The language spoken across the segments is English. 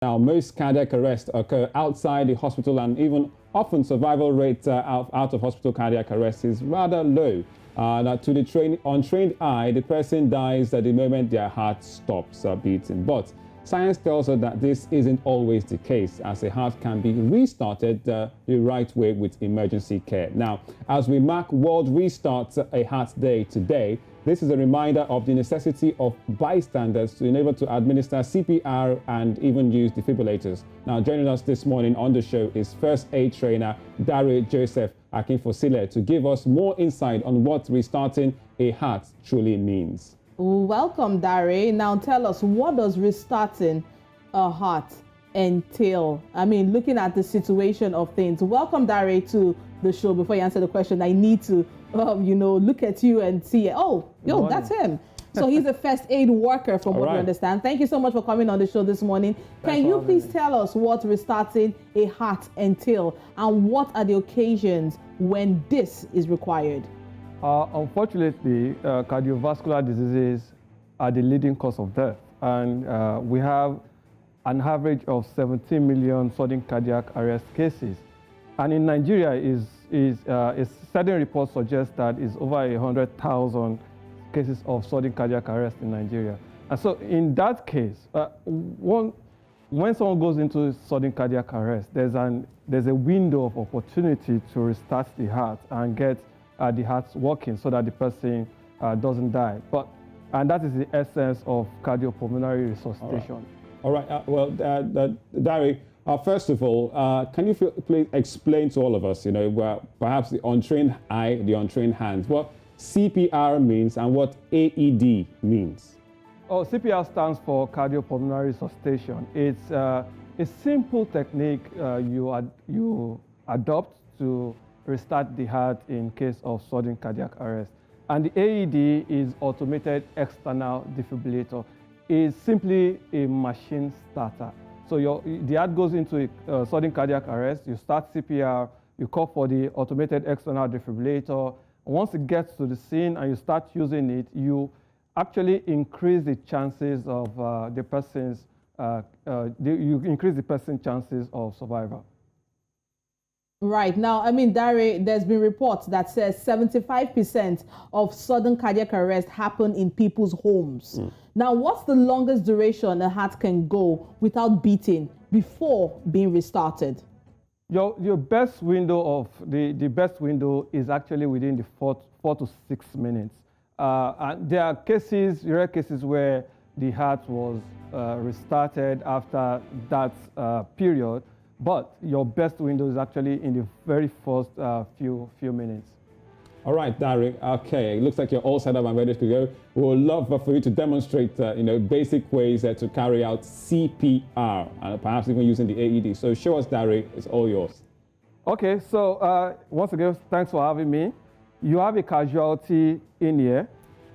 Now, most cardiac arrests occur outside the hospital, and even often survival rate out of hospital cardiac arrest is rather low. That to the untrained eye, the person dies at the moment their heart stops beating. But science tells us that this isn't always the case, as a heart can be restarted the right way with emergency care. Now, as we mark World Restart a Heart Day today, this is a reminder of the necessity of bystanders to enable to administer CPR and even use defibrillators. Now, joining us this morning on the show is first aid trainer Dare Joseph Akinfosile to give us more insight on what restarting a heart truly means. Welcome, Dare. Now tell us, what does restarting a heart entail? I mean, looking at the situation of things. Welcome, Dare, to the show. Before you answer the question, I need to, look at you and see, that's him. So he's a first aid worker from what we understand. Thank you so much for coming on the show this morning. Can you please tell us what restarting a heart entail and what are the occasions when this is required? Unfortunately, cardiovascular diseases are the leading cause of death. And we have an average of 17 million sudden cardiac arrest cases. And in Nigeria, certain reports suggest that it's over 100,000 cases of sudden cardiac arrest in Nigeria. And so in that case, when someone goes into sudden cardiac arrest, there's a window of opportunity to restart the heart and get the heart working so that the person doesn't die. And that is the essence of cardiopulmonary resuscitation. All right. Dare, first of all, can you please explain to all of us, perhaps the untrained eye, the untrained hands, what CPR means and what AED means? Oh, CPR stands for cardiopulmonary resuscitation. It's a simple technique you adopt to restart the heart in case of sudden cardiac arrest. And the AED is automated external defibrillator. It's simply a machine starter. So the heart goes into a sudden cardiac arrest, you start CPR, you call for the automated external defibrillator. Once it gets to the scene and you start using it, you actually increase the chances of the person's chances of survival. Right. Now, I mean, Dare, there's been reports that says 75% of sudden cardiac arrest happen in people's homes. Now, what's the longest duration a heart can go without beating before being restarted? Your best window of the best window is actually within the 4 to 6 minutes. And there are rare cases where the heart was restarted after that period. But your best window is actually in the very first few minutes. All right, Dare. Okay, it looks like you're all set up and ready to go. We would love for you to demonstrate, basic ways to carry out CPR and perhaps even using the AED. So show us, Dare. It's all yours. Okay. So once again, thanks for having me. You have a casualty in here.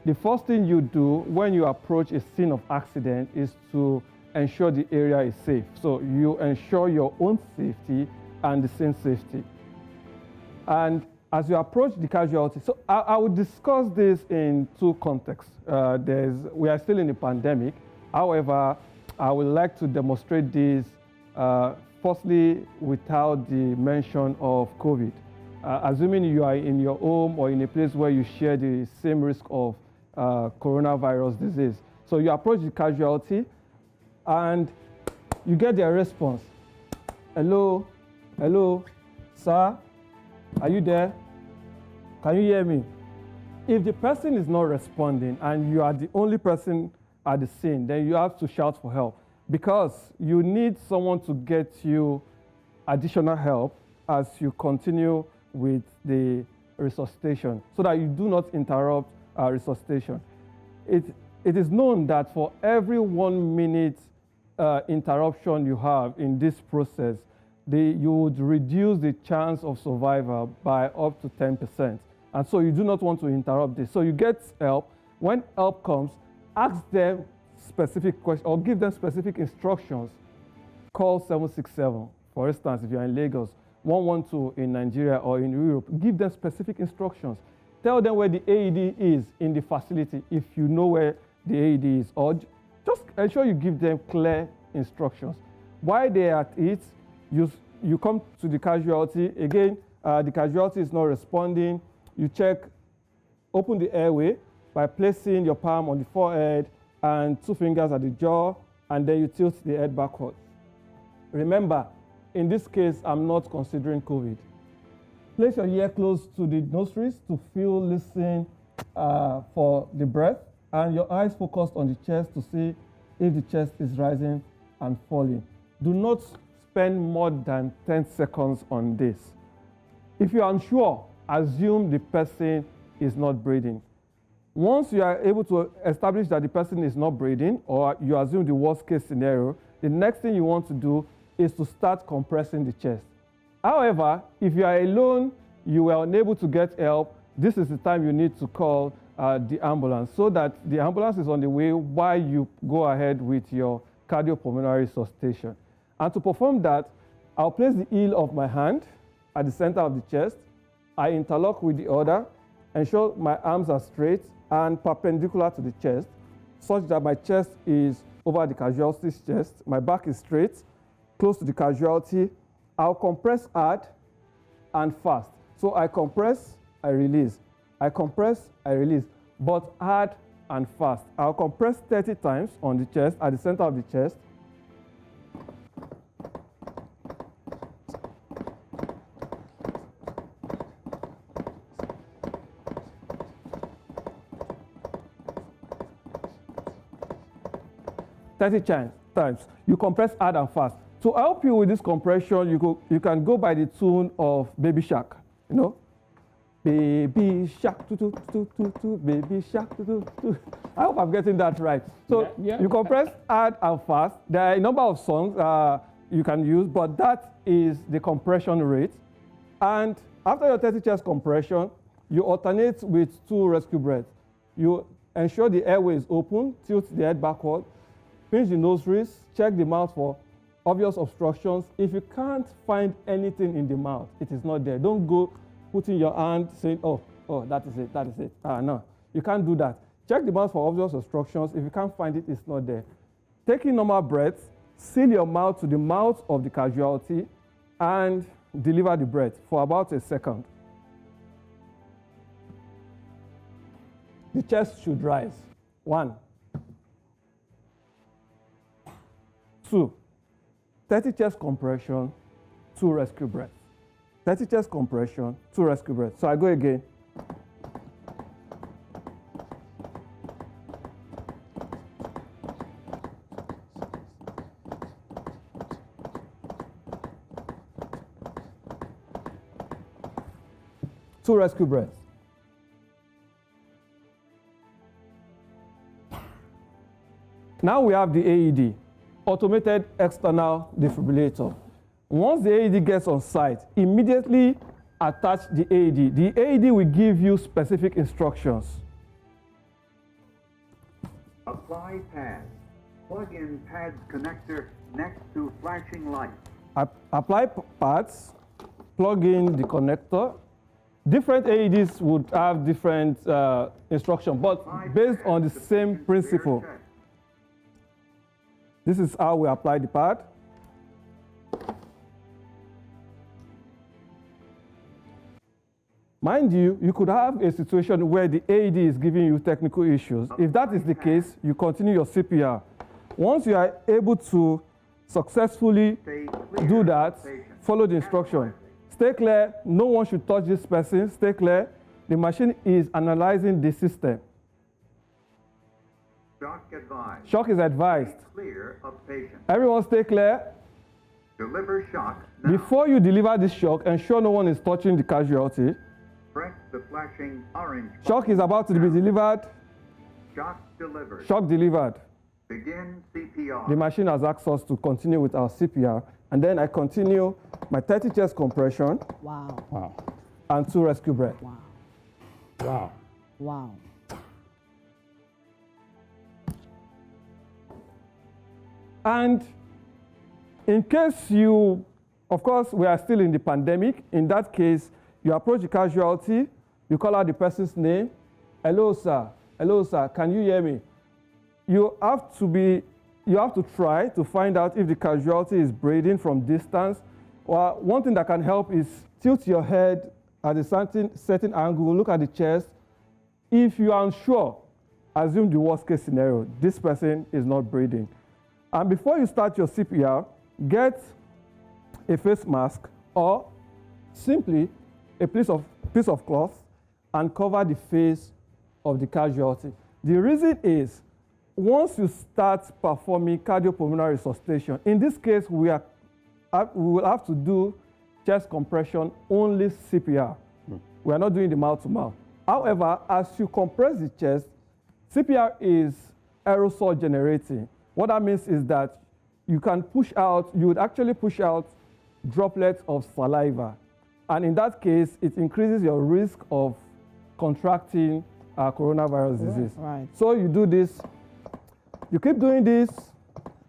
The first thing you do when you approach a scene of accident is to ensure the area is safe. So you ensure your own safety and the scene safety. And as you approach the casualty, so I would discuss this in two contexts. We are still in the pandemic. However, I would like to demonstrate this firstly without the mention of COVID. Assuming you are in your home or in a place where you share the same risk of coronavirus disease. So you approach the casualty, and you get their response. Hello, sir, are you there? Can you hear me? If the person is not responding and you are the only person at the scene, then you have to shout for help, because you need someone to get you additional help as you continue with the resuscitation so that you do not interrupt resuscitation. It is known that for every 1 minute interruption you have in this process, you would reduce the chance of survival by up to 10%. And so you do not want to interrupt this. So you get help. When help comes, ask them specific questions or give them specific instructions. Call 767. For instance, if you're in Lagos, 112 in Nigeria or in Europe, give them specific instructions. Tell them where the AED is in the facility if you know where the AED is, or just ensure you give them clear instructions. While they are at it, you come to the casualty. Again, the casualty is not responding. You check, open the airway by placing your palm on the forehead and 2 fingers at the jaw, and then you tilt the head backwards. Remember, in this case, I'm not considering COVID. Place your ear close to the nostrils to feel, listen for the breath, and your eyes focused on the chest to see if the chest is rising and falling. Do not spend more than 10 seconds on this. If you're unsure, assume the person is not breathing. Once you are able to establish that the person is not breathing, or you assume the worst case scenario, the next thing you want to do is to start compressing the chest. However, if you are alone, you are unable to get help, this is the time you need to call the ambulance, so that the ambulance is on the way while you go ahead with your cardiopulmonary resuscitation. And to perform that, I'll place the heel of my hand at the center of the chest. I interlock with the other, ensure my arms are straight and perpendicular to the chest, such that my chest is over the casualty's chest, my back is straight, close to the casualty. I'll compress hard and fast. So I compress, I release. I compress, I release, but hard and fast. I'll compress 30 times on the chest, at the center of the chest. Times. You compress hard and fast. To help you with this compression, you can go by the tune of Baby Shark, you know? Baby shark, do, do, do, do, do, baby shark, do, do, do. I hope I'm getting that right. So you compress hard and fast. There are a number of songs you can use, but that is the compression rate. And after your 30 chest compression, you alternate with 2 rescue breaths. You ensure the airway is open, tilt the head backward, pinch the nostrils, check the mouth for obvious obstructions. If you can't find anything in the mouth, it is not there. Don't go putting your hand saying, oh, that is it. No, you can't do that. Check the mouth for obvious obstructions. If you can't find it, it's not there. Taking normal breaths, seal your mouth to the mouth of the casualty and deliver the breath for about a second. The chest should rise. 1, 2, 30 chest compression, 2 rescue breaths. 30 chest compression, 2 rescue breaths. So I go again. Two rescue breaths. Now we have the AED, automated external defibrillator. Once the AED gets on site, immediately attach the AED. The AED will give you specific instructions. Apply pads. Plug in pads connector next to flashing light. Apply pads, plug in the connector. Different AEDs would have different instructions, but based on the same principle. This is how we apply the pad. Mind you, you could have a situation where the AED is giving you technical issues. If that is the case, you continue your CPR. Once you are able to successfully do that, follow the instruction. Stay clear, no one should touch this person, stay clear. The machine is analyzing the system. Shock advised. Shock is advised. Stay clear of patient. Everyone stay clear. Deliver shock now. Before you deliver this shock, ensure no one is touching the casualty. Press the flashing orange button. Shock is about to be delivered. Shock delivered. Shock delivered. Begin CPR. The machine has asked us to continue with our CPR, and then I continue my 30 chest compression. Wow. Wow. And 2 rescue breaths. Wow. Wow. Wow. And in case you, of course, we are still in the pandemic. In that case, you approach the casualty, you call out the person's name. Hello, sir. Hello, sir. Can you hear me? You have to be you have to try to find out if the casualty is breathing from distance. Well, one thing that can help is tilt your head at a certain angle, look at the chest. If you are unsure, assume the worst case scenario. This person is not breathing. And before you start your CPR, get a face mask or simply a piece of cloth and cover the face of the casualty. The reason is, once you start performing cardiopulmonary resuscitation, in this case, we will have to do chest compression, only CPR. We are not doing the mouth-to-mouth. However, as you compress the chest, CPR is aerosol generating. What that means is that you would actually push out droplets of saliva. And in that case, it increases your risk of contracting coronavirus disease. Right. So you do this, you keep doing this,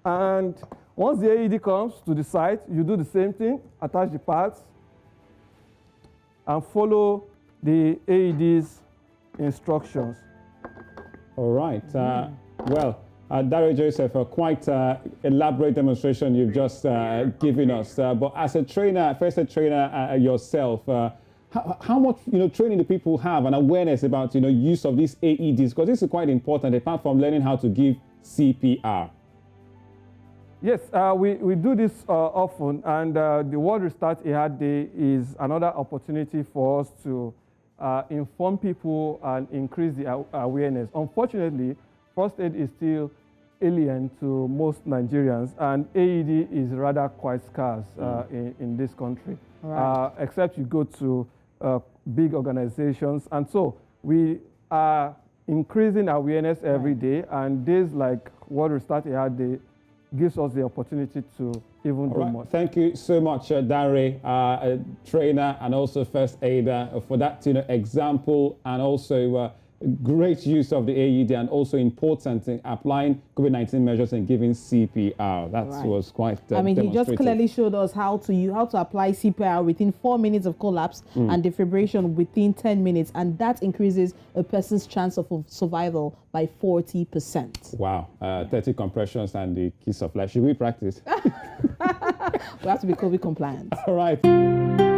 and once the AED comes to the site, you do the same thing, attach the pads, and follow the AED's instructions. All right. Well, Dare Joseph, a quite elaborate demonstration you've just given us. But as a trainer, first aid trainer yourself, how much training do people have and awareness about use of these AEDs? Because this is quite important, apart from learning how to give CPR. Yes, we do this often, and the World Restart EHAD Day is another opportunity for us to inform people and increase the awareness. Unfortunately, first aid is still alien to most Nigerians, and AED is rather quite scarce in this country, Right. except you go to big organizations. And so we are increasing awareness every day, and days like World Restart EHAD Day gives us the opportunity to even do more. Thank you so much, Dare, a trainer and also first aider, for that example, and also great use of the AED, and also important in applying COVID-19 measures and giving CPR. That was quite I mean, he just demonstrative. clearly showed us how to apply CPR within 4 minutes of collapse and defibrillation within 10 minutes, and that increases a person's chance of survival by 40%. Wow, 30 compressions and the kiss of life. Should we practice? We have to be COVID compliant. All right.